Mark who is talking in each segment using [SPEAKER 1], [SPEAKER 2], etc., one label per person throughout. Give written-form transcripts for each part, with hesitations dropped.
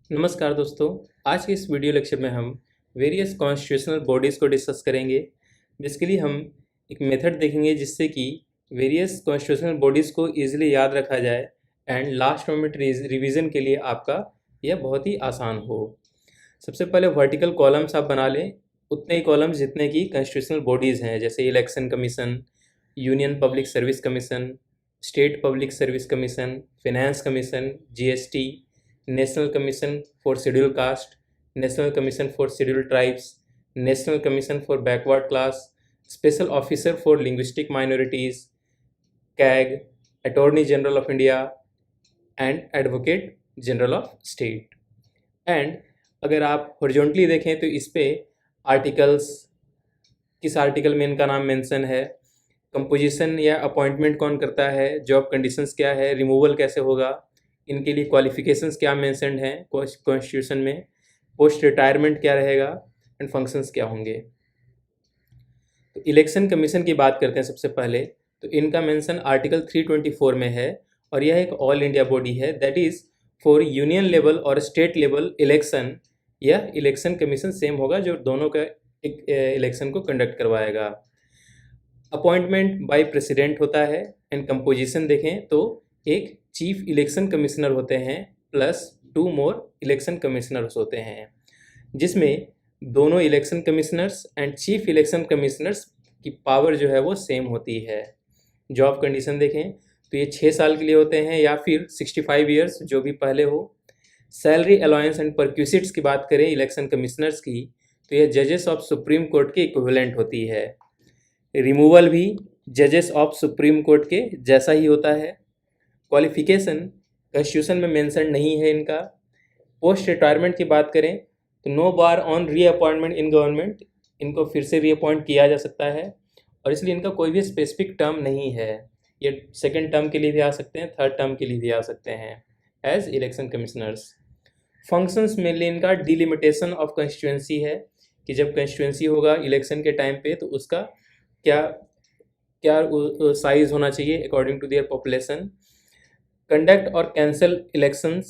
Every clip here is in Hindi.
[SPEAKER 1] नमस्कार दोस्तों। आज के इस वीडियो लेक्चर में हम वेरियस कॉन्स्टिट्यूशनल बॉडीज़ को डिस्कस करेंगे। बेसिकली हम एक मेथड देखेंगे जिससे कि वेरियस कॉन्स्टिट्यूशनल बॉडीज़ को इजीली याद रखा जाए एंड लास्ट मोमेंट रिवीजन के लिए आपका यह बहुत ही आसान हो। सबसे पहले वर्टिकल कॉलम्स आप बना लें, उतने ही कॉलम्स जितने की कॉन्स्टिट्यूशनल बॉडीज़ हैं, जैसे election commission, union public service commission, state public service commission, finance commission, GST, national commission for schedule cast, national commission for schedule tribes, national commission for backward class, special officer for linguistic minorities, CAG, attorney general of India and advocate general of state. And अगर आप हॉरिजॉन्टली देखें तो इस पे आर्टिकल्स, किस आर्टिकल में इनका नाम मेंशन है, कंपोजिशन या अपॉइंटमेंट कौन करता है, जॉब कंडीशंस क्या है, रिमूवल कैसे होगा, इनके लिए क्वालिफिकेशंस क्या मेंशन्ड हैं कॉन्स्टिट्यूशन में, पोस्ट रिटायरमेंट क्या रहेगा एंड फंक्शंस क्या होंगे। तो इलेक्शन कमीशन की बात करते हैं सबसे पहले। तो इनका मेंशन आर्टिकल 324 में है और यह एक ऑल इंडिया बॉडी है, that is for union level और स्टेट लेवल इलेक्शन। यह इलेक्शन कमीशन सेम होगा जो दोनों का इलेक्शन को कंडक्ट करवाएगा। अपॉइंटमेंट बाय प्रेसिडेंट होता है एंड कंपोजिशन देखें तो एक चीफ इलेक्शन कमिश्नर होते हैं प्लस 2 मोर इलेक्शन कमिश्नर्स होते हैं, जिसमें दोनों election commissioners and chief election commissioners की पावर जो है वो सेम होती है। जॉब कंडीशन देखें तो ये 6 साल के लिए होते हैं या फिर 65 ईयर्स जो भी पहले हो। सैलरी अलाउंस एंड परक्यूसिट्स की बात करें इलेक्शन कमिश्नर्स की तो ये जजेस ऑफ सुप्रीम कोर्ट के इक्विवेलेंट होती है। रिमूवल भी जजेस ऑफ सुप्रीम कोर्ट के जैसा ही होता है। क्वालिफिकेशन कॉन्स्टिट्यूशन में मेंशन नहीं है इनका। पोस्ट रिटायरमेंट की बात करें तो no bar on reappointment in government, इनको फिर से रीअपॉइंट किया जा सकता है और इसलिए इनका कोई भी स्पेसिफिक टर्म नहीं है। ये सेकेंड टर्म के लिए भी आ सकते हैं, थर्ड टर्म के लिए भी आ सकते हैं as election commissioners. Functions mainly इनका डिलिमिटेशन ऑफ कंस्टिट्यूंसी है कि जब कंस्टिट्यूंसी होगा इलेक्शन के टाइम पे तो उसका क्या क्या साइज होना चाहिए according to their population. Conduct और cancel elections,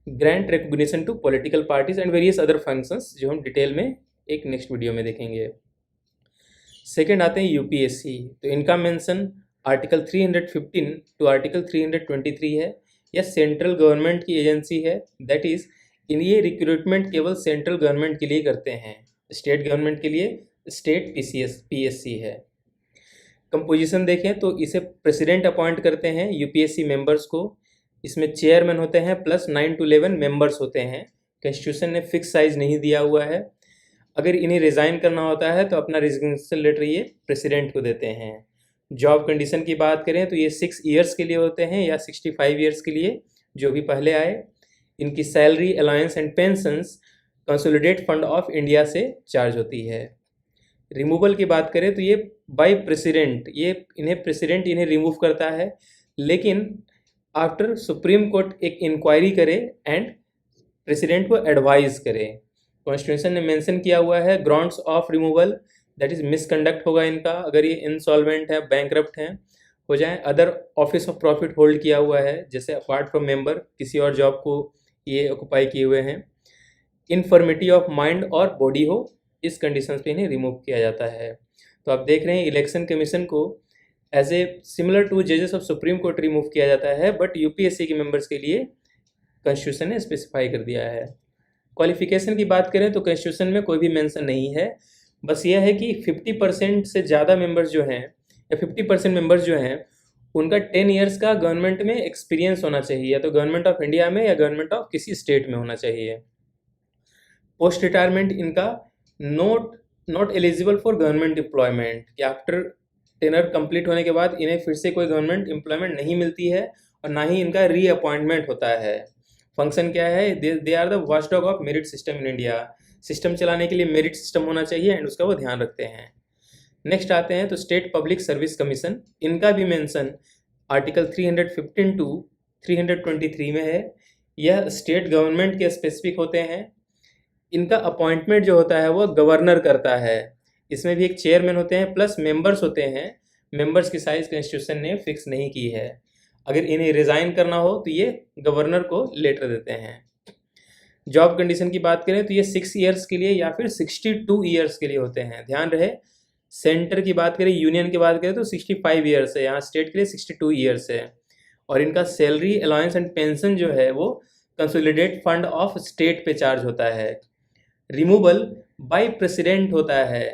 [SPEAKER 1] grant recognition to political parties and various other functions जो हम डिटेल में एक नेक्स्ट वीडियो में देखेंगे। सेकेंड आते हैं यूपीएससी। तो इनका मेंशन आर्टिकल 315 टू आर्टिकल 323 है। यह सेंट्रल गवर्नमेंट की एजेंसी है, दैट इज़ ये रिक्रूटमेंट केवल सेंट्रल गवर्नमेंट के लिए करते हैं, स्टेट गवर्नमेंट के लिए स्टेट पीएससी है। कंपोजिशन देखें तो इसे प्रेसिडेंट अपॉइंट करते हैं यूपीएससी मेंबर्स को। इसमें चेयरमैन होते हैं प्लस 9 to 11 मेंबर्स होते हैं। कॉन्स्टिट्यूशन ने फिक्स साइज नहीं दिया हुआ है। अगर इन्हें रिज़ाइन करना होता है तो अपना रिजिग्नेशन लेटर ये प्रेसिडेंट को देते हैं। जॉब कंडीशन की बात करें तो ये 6 ईयर्स के लिए होते हैं या 65 ईयर्स के लिए जो भी पहले आए। इनकी salary allowance and pensions consolidate fund of India से चार्ज होती है। रिमूवल की बात करें तो ये बाय प्रेसिडेंट, ये प्रेसिडेंट इन्हें रिमूव करता है, लेकिन आफ्टर सुप्रीम कोर्ट एक इंक्वायरी करे एंड प्रेसिडेंट को एडवाइज करे। कॉन्स्टिट्यूशन ने मेंशन किया हुआ है grounds of removal, that is misconduct होगा इनका, अगर ये इंसॉल्वेंट है, बैंकरप्ट हैं, हो जाए, other office of profit hold किया हुआ है, जैसे अपार्ट फ्रॉम मेंबर किसी और जॉब को ये ऑक्युपाई किए हुए हैं, इन्फर्मिटी ऑफ माइंड और बॉडी हो, इस कंडीशंस पे इन्हें रिमूव किया जाता है। तो आप देख रहे हैं इलेक्शन कमीशन को एज ए सिमिलर टू जजेस ऑफ सुप्रीम कोर्ट रिमूव किया जाता है, बट यूपीएससी के मेंबर्स के लिए कॉन्स्टिट्यूशन ने स्पेसिफाई कर दिया है। क्वालिफिकेशन की बात करें तो कॉन्स्टिट्यूशन में कोई भी मेंशन नहीं है, बस यह है कि 50% से ज़्यादा मेंबर्स जो हैं या 50% मेंबर्स जो हैं उनका 10 ईयर्स का गवर्नमेंट में एक्सपीरियंस होना चाहिए, या तो गवर्नमेंट ऑफ इंडिया में या गवर्नमेंट ऑफ किसी स्टेट में होना चाहिए। पोस्ट रिटायरमेंट इनका not eligible for government employment, कि आफ्टर टेनर कंप्लीट होने के बाद इन्हें फिर से कोई गवर्नमेंट एम्प्लॉयमेंट नहीं मिलती है और ना ही इनका रीअपॉइंटमेंट होता है। फंक्शन क्या है, they are the watchdog of merit system in India. System चलाने के लिए मेरिट सिस्टम होना चाहिए एंड उसका वो ध्यान रखते हैं। नेक्स्ट आते हैं तो स्टेट पब्लिक सर्विस कमीशन, इनका भी मेंशन आर्टिकल 315 टू 323 में है। यह स्टेट गवर्नमेंट के स्पेसिफिक होते हैं। इनका अपॉइंटमेंट जो होता है वो गवर्नर करता है। इसमें भी एक चेयरमैन होते हैं प्लस मेंबर्स होते हैं। मेंबर्स की साइज कॉन्स्टिट्यूशन ने फिक्स नहीं की है। अगर इन्हें रिज़ाइन करना हो तो ये गवर्नर को लेटर देते हैं। जॉब कंडीशन की बात करें तो ये 6 ईयर्स के लिए या फिर 62 ईयर्स के लिए होते हैं। ध्यान रहे, सेंटर की बात करें, यूनियन की बात करें तो 65 ईयर्स है, यहाँ स्टेट के लिए 62 ईयर्स है। और इनका सैलरी अलाउंस एंड पेंशन जो है वो कंसोलिडेट फंड ऑफ स्टेट पे चार्ज होता है। रिमूवल बाय प्रेसिडेंट होता है,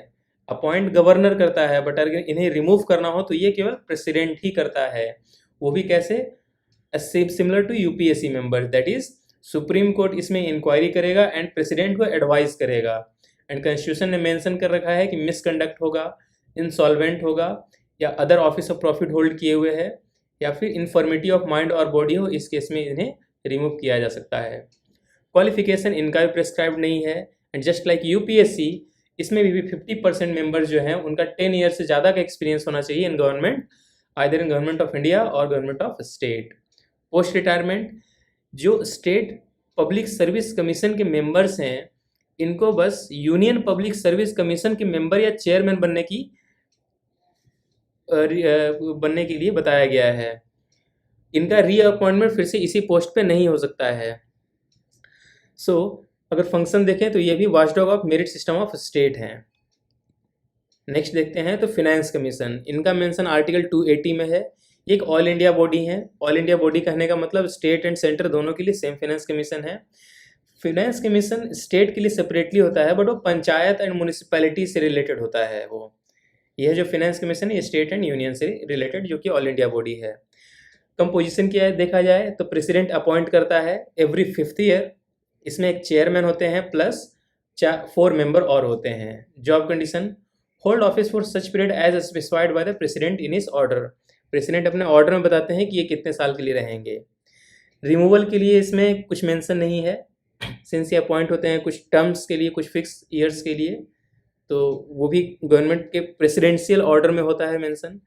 [SPEAKER 1] अपॉइंट गवर्नर करता है, बट अगर इन्हें रिमूव करना हो तो ये केवल प्रेसिडेंट ही करता है। वो भी कैसे? Similar to UPSC member, that is Supreme Court इसमें इंक्वायरी करेगा एंड प्रेसिडेंट को एडवाइस करेगा। एंड कॉन्स्टिट्यूशन ने मेंशन कर रखा है कि मिसकंडक्ट होगा, इंसॉल्वेंट होगा, या other office of profit hold किए हुए है, या फिर इन्फॉर्मिटी ऑफ माइंड और बॉडी हो, इस केस में इन्हें रिमूव किया जा सकता है। क्वालिफिकेशन इनका भी प्रेस्क्राइब नहीं है। एंड जस्ट लाइक यूपीएससी, इसमें भी 50% मेंबर जो हैं उनका 10 ईयर से ज़्यादा का एक्सपीरियंस होना चाहिए in government, either in government of India और government of state. Post retirement, जो स्टेट पब्लिक सर्विस कमीशन के मेंबर्स हैं, इनको बस यूनियन पब्लिक सर्विस कमीशन के मेंबर या चेयरमैन बनने के लिए बताया गया है। इनका रीअपॉइंटमेंट फिर से इसी पोस्ट पे नहीं हो सकता है। अगर फंक्शन देखें तो ये भी watchdog of merit system of state हैं। नेक्स्ट देखते हैं तो फिनेंस कमीशन, इनका मेंशन आर्टिकल 280 में है। एक ऑल इंडिया बॉडी है। ऑल इंडिया बॉडी कहने का मतलब स्टेट एंड सेंटर दोनों के लिए सेम फिनेंस कमीशन है। फिनेंस कमीशन स्टेट के लिए सेपरेटली होता है, बट वो पंचायत एंड म्यूनिसिपैलिटी से रिलेटेड होता है। वो यह जो फिनेंस कमीशन है ये स्टेट एंड यूनियन से रिलेटेड, जो कि ऑल इंडिया बॉडी है। कंपोजिशन क्या है देखा जाए तो प्रेसिडेंट अपॉइंट करता है एवरी 5th ईयर। इसमें एक चेयरमैन होते हैं प्लस 4 मेंबर और होते हैं। Job condition, hold office for such period as specified by the president in his order. President अपने ऑर्डर में बताते हैं कि ये कितने साल के लिए रहेंगे। रिमूवल के लिए इसमें कुछ मेंशन नहीं है, सिंस ये अपॉइंट होते हैं कुछ टर्म्स के लिए, कुछ फिक्स ईयर्स के लिए, तो वो भी गवर्नमेंट के प्रेसिडेंशियल ऑर्डर में होता है मेंशन।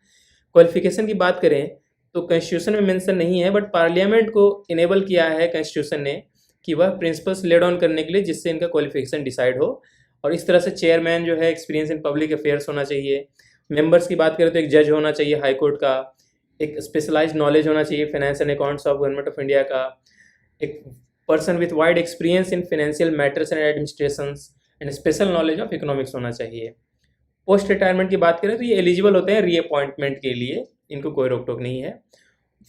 [SPEAKER 1] क्वालिफिकेशन की बात करें तो कॉन्स्टिट्यूशन में मेंशन नहीं है, बट पार्लियामेंट को इनेबल किया है कॉन्स्टिट्यूशन ने कि वह प्रिंसिपल्स लेड ऑन करने के लिए जिससे इनका क्वालिफिकेशन डिसाइड हो। और इस तरह से चेयरमैन जो है एक्सपीरियंस इन पब्लिक अफेयर्स होना चाहिए। मेंबर्स की बात करें तो एक जज होना चाहिए हाई कोर्ट का, एक स्पेशलाइज्ड नॉलेज होना चाहिए finance and accounts of government of India का, एक person with wide experience in financial matters and administrations and special knowledge of economics होना चाहिए। पोस्ट रिटायरमेंट की बात करें तो ये एलिजिबल होते हैं रीअपॉइंटमेंट के लिए, इनको कोई रोक टोक नहीं है।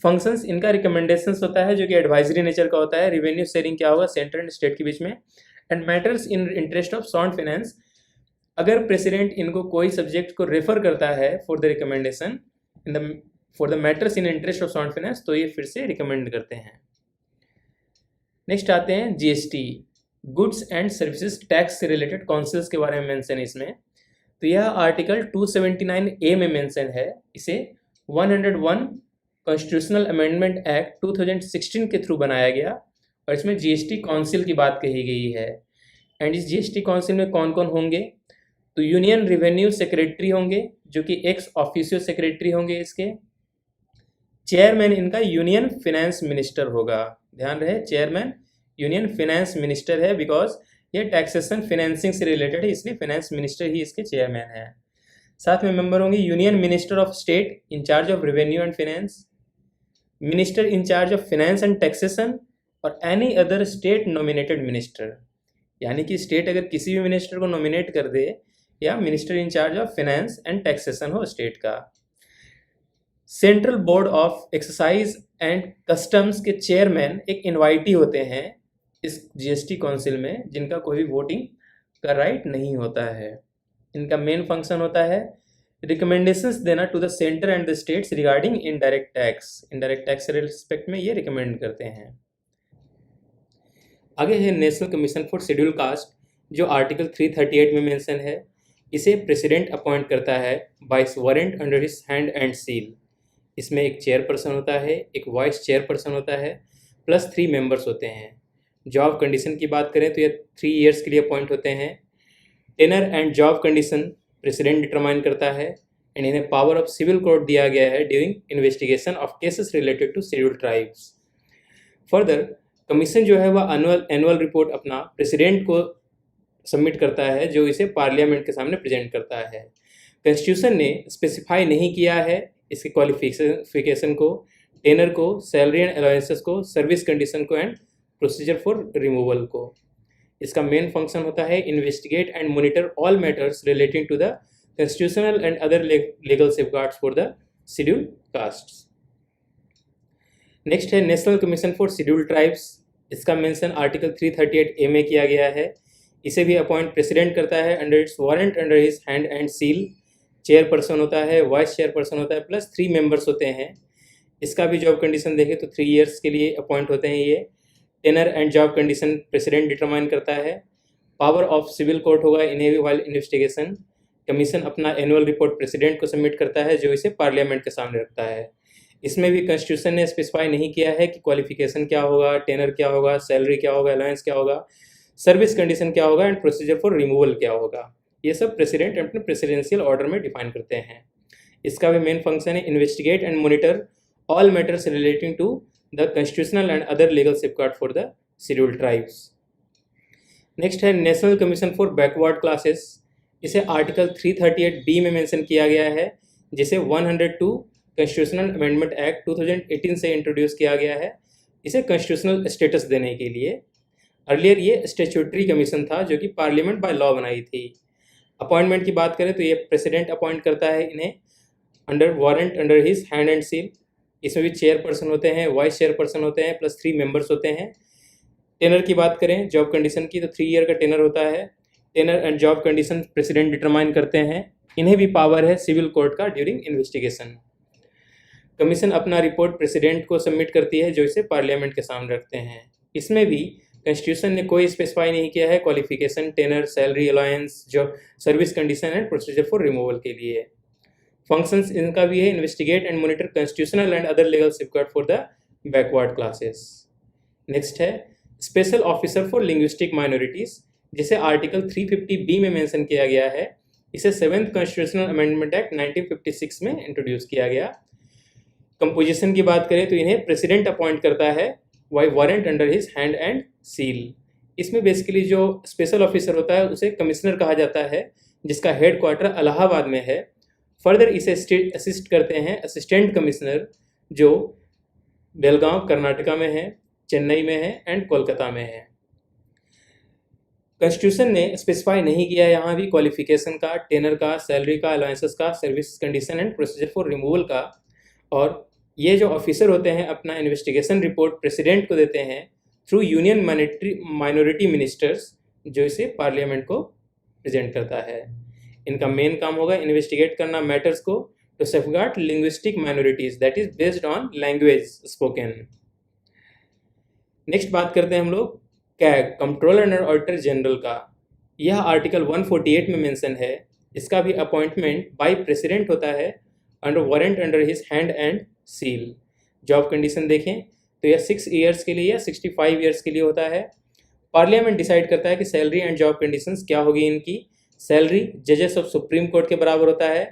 [SPEAKER 1] फंक्शंस, इनका रिकमेंडेशंस होता है जो कि एडवाइजरी नेचर का होता है। रिवेन्यू शेयरिंग क्या होगा सेंटर एंड स्टेट के बीच में। And matters in interest of sound finance, अगर प्रेसिडेंट इनको कोई सब्जेक्ट को रेफर करता है for the recommendation for the matters in interest of sound finance, तो ये फिर से रिकमेंड करते हैं। नेक्स्ट आते हैं GST, goods and services tax से रिलेटेड काउंसिल्स के बारे में मेंशन है इसमें। तो यह आर्टिकल 279A में मेंशन है। इसे 101 कॉन्स्टिट्यूशनल अमेंडमेंट एक्ट 2016 के थ्रू बनाया गया और इसमें जीएसटी काउंसिल की बात कही गई है। एंड इस जीएसटी काउंसिल में कौन कौन होंगे? तो यूनियन रेवेन्यू सेक्रेटरी होंगे जो कि एक्स ऑफिशियो सेक्रेटरी होंगे इसके। चेयरमैन इनका यूनियन फाइनेंस मिनिस्टर होगा। ध्यान रहे, चेयरमैन यूनियन फाइनेंस मिनिस्टर है, बिकॉज ये टैक्सेशन फाइनेंसिंग से रिलेटेड है, इसलिए फाइनेंस मिनिस्टर ही इसके चेयरमैन है। साथ में मेंबर होंगे union minister of state in charge of revenue and finance, minister in charge of finance and taxation, और any other state nominated minister. यानी कि स्टेट अगर किसी भी मिनिस्टर को नॉमिनेट कर दे, या minister in charge of finance and taxation हो स्टेट का। Central board of excise and customs के चेयरमैन एक इनवाइटी होते हैं इस जीएसटी काउंसिल में, जिनका कोई भी वोटिंग का राइट नहीं होता है। इनका मेन फंक्शन होता है रिकमेंडेशंस देना to the centre and the states regarding indirect tax. Indirect tax के रिस्पेक्ट में ये रिकमेंड करते हैं। आगे है national commission for schedule caste, जो आर्टिकल 338 में मेंशन है। इसे प्रेसिडेंट अपॉइंट करता है by warrant under his hand and seal. इसमें एक चेयरपर्सन होता है, एक वाइस चेयरपर्सन होता है, प्लस 3 मेंबर्स होते हैं। जॉब कंडीशन की बात करें तो ये 3 ईयर्स के लिए अपॉइंट होते हैं। Tenure and job condition president determine करता है। एंड इन्हें पावर ऑफ सिविल कोर्ट दिया गया है during investigation of cases related to schedule tribes. Further commission जो है वह एनुअल रिपोर्ट अपना प्रेसिडेंट को सबमिट करता है, जो इसे पार्लियामेंट के सामने प्रेजेंट करता है। कॉन्स्टिट्यूशन ने स्पेसिफाई नहीं किया है इसके क्वालिफिकेशन को, टेनर को, सैलरी एंड अलाउंसेस को, सर्विस कंडीशन को एंड प्रोसीजर फॉर रिमूवल को। इसका मेन फंक्शन होता है investigate and monitor all matters relating to the constitutional and other legal safeguards for the schedule castes. Next है national commission for schedule tribes. इसका मेंशन आर्टिकल 338A में किया गया है। इसे भी अपॉइंट प्रेसिडेंट करता है under its warrant under his hand and seal. Chairperson होता है, वाइस चेयरपर्सन होता है, प्लस 3 मेंबर्स होते हैं। इसका भी जॉब कंडीशन देखें तो 3 ईयर्स के लिए अपॉइंट होते हैं ये। Tenure and job condition president determine करता है। पावर ऑफ सिविल कोर्ट होगा इन्हें भी वाइल इन्वेस्टिगेशन। कमीशन अपना एनुअल रिपोर्ट प्रेसिडेंट को सबमिट करता है जो इसे पार्लियामेंट के सामने रखता है। इसमें भी कॉन्स्टिट्यूशन ने स्पेसिफाई नहीं किया है कि क्वालिफिकेशन क्या होगा, टेनर क्या होगा, सैलरी क्या होगा, अलाउंस क्या होगा, सर्विस कंडीशन क्या होगा एंड प्रोसीजर फॉर रिमूवल क्या होगा। ये सब प्रेसिडेंट अपने प्रेसिडेंशियल ऑर्डर में डिफाइन करते हैं। इसका भी मेन फंक्शन है investigate and monitor all matters relating to the constitutional and other legal safeguard for the scheduled tribes. Next है national commission for backward classes. इसे आर्टिकल 338B में मेंशन किया गया है, जिसे 102 कॉन्स्टिट्यूशनल अमेंडमेंट एक्ट 2018 से इंट्रोड्यूस किया गया है इसे कॉन्स्टिट्यूशनल स्टेटस देने के लिए। अर्लियर ये स्टैट्यूटरी कमीशन था जो कि पार्लियामेंट बाय लॉ बनाई थी। अपॉइंटमेंट की बात करें तो ये प्रेसिडेंट अपॉइंट करता है इन्हें under warrant under his hand and seal. इसमें भी चेयरपर्सन होते हैं, वाइस चेयरपर्सन होते हैं, प्लस 3 मेंबर्स होते हैं। टेनर की बात करें जॉब कंडीशन की तो 3 ईयर का टेनर होता है। Tenure and job condition president determine करते हैं। इन्हें भी पावर है सिविल कोर्ट का ड्यूरिंग इन्वेस्टिगेशन। कमीशन अपना रिपोर्ट प्रेसिडेंट को सबमिट करती है जो इसे पार्लियामेंट के सामने रखते हैं। इसमें भी कॉन्स्टिट्यूशन ने कोई स्पेसिफाई नहीं किया है qualification, tenure, salary, allowance, job, service condition and procedure for removal के लिए। फंक्शंस इनका भी है investigate and monitor constitutional and other legal safeguard for the backward classes. Next है special officer for linguistic minorities, जिसे आर्टिकल 350B में मेंशन किया गया है। इसे 7th कॉन्स्टिट्यूशनल अमेंडमेंट एक्ट 1956 में इंट्रोड्यूस किया गया। कंपोजिशन की बात करें तो इन्हें प्रेसिडेंट अपॉइंट करता है by warrant under his hand and seal. इसमें बेसिकली जो स्पेशल ऑफिसर होता है उसे कमिश्नर कहा जाता है, जिसका हेड क्वार्टर इलाहाबाद में है। फर्दर इसे असिस्ट करते हैं असिस्टेंट कमिश्नर जो बेलगांव कर्नाटका में है, चेन्नई में है एंड कोलकाता में है। कॉन्स्टिट्यूशन ने स्पेसिफाई नहीं किया यहाँ भी क्वालिफिकेशन का, टेनर का, सैलरी का, अलाउंसेस का, service condition and procedure for removal का। और ये जो ऑफिसर होते हैं अपना इन्वेस्टिगेशन रिपोर्ट प्रेसिडेंट को देते हैं थ्रू यूनियन माइनॉरिटी मिनिस्टर्स जो इसे पार्लियामेंट को प्रेजेंट करता है। इनका मेन काम होगा इन्वेस्टिगेट करना मैटर्स को to safeguard linguistic minorities that is based on language spoken. Next बात करते हैं हम लोग CAG, controller and auditor general का। यह आर्टिकल 148 में मेंशन है। इसका भी अपॉइंटमेंट बाय प्रेसिडेंट होता है under warrant under his hand and seal. Job condition देखें तो यह 6 ईयर्स के लिए या 65 ईयर्स के लिए होता है। पार्लियामेंट डिसाइड करता है कि सैलरी एंड जॉब कंडीशंस क्या होगी इनकी। सैलरी जजेस ऑफ सुप्रीम कोर्ट के बराबर होता है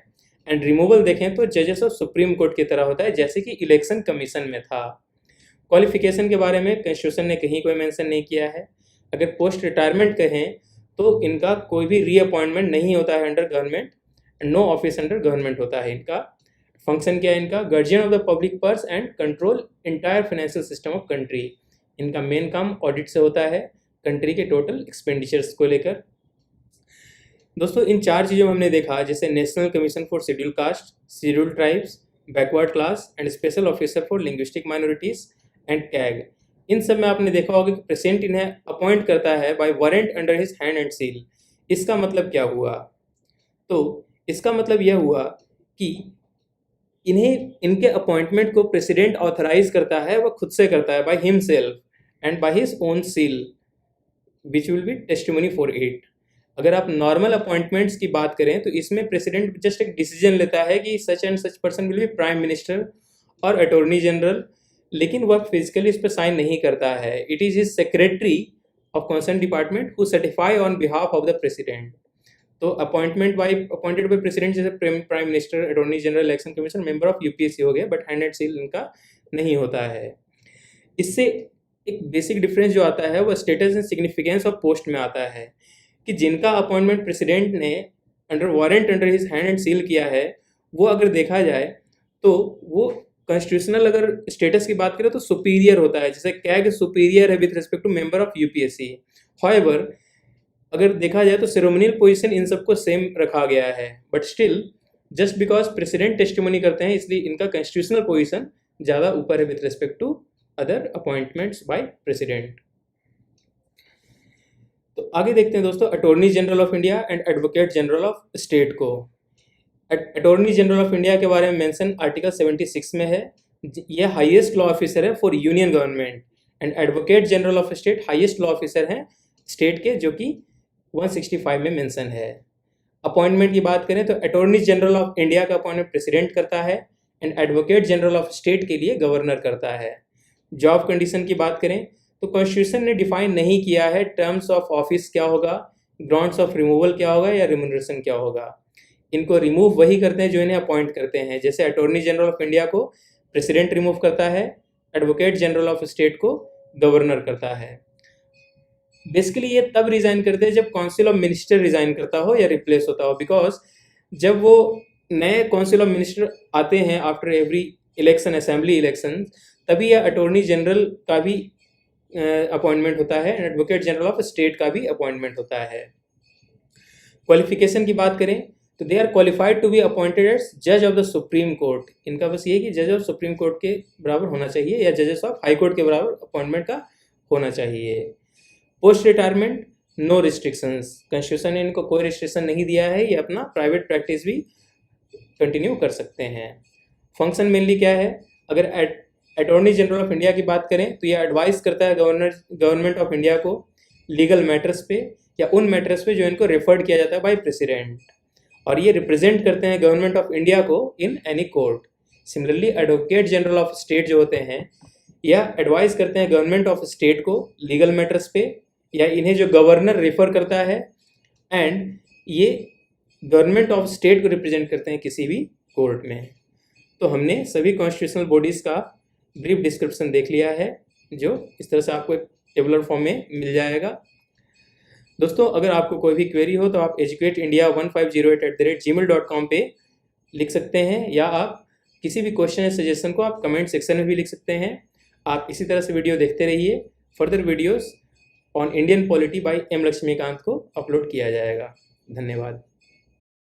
[SPEAKER 1] एंड रिमूवल देखें तो जजेस ऑफ सुप्रीम कोर्ट की तरह होता है जैसे कि इलेक्शन कमीशन में था। क्वालिफिकेशन के बारे में कॉन्स्टिट्यूशन ने कहीं कोई मेंशन नहीं किया है। अगर पोस्ट रिटायरमेंट कहें तो इनका कोई भी रीअपॉइंटमेंट नहीं होता है under government, no office under government होता है इनका। फंक्शन क्या है इनका, guardian of the public purse and control entire financial system of country. इनका मेन काम ऑडिट से होता है कंट्री के टोटल एक्सपेंडिचर्स को लेकर। दोस्तों इन 4 चीज़ों में हमने देखा जैसे national commission for schedule caste, schedule tribes, backward class and special officer for linguistic minorities and CAG. इन सब में आपने देखा होगा कि प्रेसिडेंट इन्हें अपॉइंट करता है by warrant under his hand and seal. इसका मतलब क्या हुआ, तो इसका मतलब यह हुआ कि इन्हें इनके अपॉइंटमेंट को प्रेसिडेंट ऑथराइज करता है, वह खुद से करता है by himself and by his own seal which will be testimony for it. अगर आप नॉर्मल अपॉइंटमेंट्स की बात करें तो इसमें प्रेसिडेंट जस्ट एक डिसीजन लेता है कि such and such person will be prime minister और अटॉर्नी जनरल, लेकिन वह फिजिकली इस पर साइन नहीं करता है। It is his secretary of concern department who certify on behalf of the president. तो अपॉइंटेड बाय प्रेसिडेंट जैसे prime minister, attorney general, election commission, member of UPSC हो गए, बट हैंड एंड सील इनका नहीं होता है। इससे एक बेसिक डिफरेंस जो आता है वह status and significance of post में आता है कि जिनका अपॉइंटमेंट प्रेसिडेंट ने under warrant under his hand and seal किया है वो अगर देखा जाए तो वो कॉन्स्टिट्यूशनल अगर स्टेटस की बात करें तो सुपीरियर होता है, जैसे कैग सुपीरियर है with respect to member of UPSC. However अगर देखा जाए तो सेरेमोनियल पोजीशन इन सबको सेम रखा गया है, but still just because president testimony करते हैं इसलिए इनका कॉन्स्टिट्यूशनल पोजीशन ज़्यादा ऊपर है with respect to other appointments by president. तो आगे देखते हैं दोस्तों attorney general of India and advocate general of state को। अटॉर्नी जनरल ऑफ इंडिया के बारे में मेंशन आर्टिकल 76 में है। यह हाईएस्ट लॉ ऑफिसर है for union government, and advocate general of state highest law officer हैं स्टेट के, जो कि 165 में मेंशन है। अपॉइंटमेंट की बात करें तो अटॉर्नी जनरल ऑफ इंडिया का अपॉइंटमेंट प्रेसिडेंट करता है and advocate general of state के लिए गवर्नर करता है। जॉब कंडीशन की बात करें तो कॉन्स्टिट्यूशन ने डिफाइन नहीं किया है टर्म्स ऑफ ऑफिस क्या होगा, ग्राउंड्स ऑफ रिमूवल क्या होगा या रिम्यूनरेशन क्या होगा। इनको रिमूव वही करते हैं जो इन्हें अपॉइंट करते हैं, जैसे अटॉर्नी जनरल ऑफ इंडिया को प्रेसिडेंट रिमूव करता है, एडवोकेट जनरल ऑफ स्टेट को गवर्नर करता है। बेसिकली ये तब रिजाइन करते हैं जब काउंसिल ऑफ मिनिस्टर रिजाइन करता हो या रिप्लेस होता हो, बिकॉज जब वो नए काउंसिल ऑफ मिनिस्टर आते हैं after every election, assembly election, तभी यह अटॉर्नी जनरल का भी अपॉइंटमेंट होता है, एडवोकेट जनरल ऑफ स्टेट का भी अपॉइंटमेंट होता है। क्वालिफिकेशन की बात करें तो they are qualified to be appointed as जज ऑफ द सुप्रीम कोर्ट। इनका बस ये कि जज ऑफ सुप्रीम कोर्ट के बराबर होना चाहिए या जजेस ऑफ हाई कोर्ट के बराबर अपॉइंटमेंट का होना चाहिए। Post retirement no restrictions, constitution ने इनको कोई रिस्ट्रिक्शन नहीं दिया है, ये अपना प्राइवेट प्रैक्टिस भी कंटिन्यू कर सकते हैं। फंक्शन मेनली क्या है, अगर अटॉर्नी जनरल ऑफ इंडिया की बात करें तो ये एडवाइस करता है गवर्नमेंट ऑफ इंडिया को लीगल मैटर्स पे या उन मैटर्स पे जो इनको रेफर्ड किया जाता है बाय प्रेसिडेंट, और ये रिप्रेजेंट करते हैं गवर्नमेंट ऑफ इंडिया को in any court. Similarly advocate general of state जो होते हैं यह एडवाइस करते हैं गवर्नमेंट ऑफ स्टेट को लीगल मैटर्स पे, या इन्हें जो गवर्नर रेफर करता है, एंड ये गवर्नमेंट ऑफ स्टेट को रिप्रेजेंट करते हैं किसी भी कोर्ट में। तो हमने सभी कॉन्स्टिट्यूशनल बॉडीज़ का ब्रीफ डिस्क्रिप्शन देख लिया है, जो इस तरह से आपको एक टेबुलर फॉर्म में मिल जाएगा। दोस्तों अगर आपको कोई भी क्वेरी हो तो आप educateindia1508@gmail.com पे लिख सकते हैं, या आप किसी भी क्वेश्चन या सजेशन को आप कमेंट सेक्शन में भी लिख सकते हैं। आप इसी तरह से वीडियो देखते रहिए। Further videos on Indian polity by M Laxmikanth को अपलोड किया जाएगा। धन्यवाद।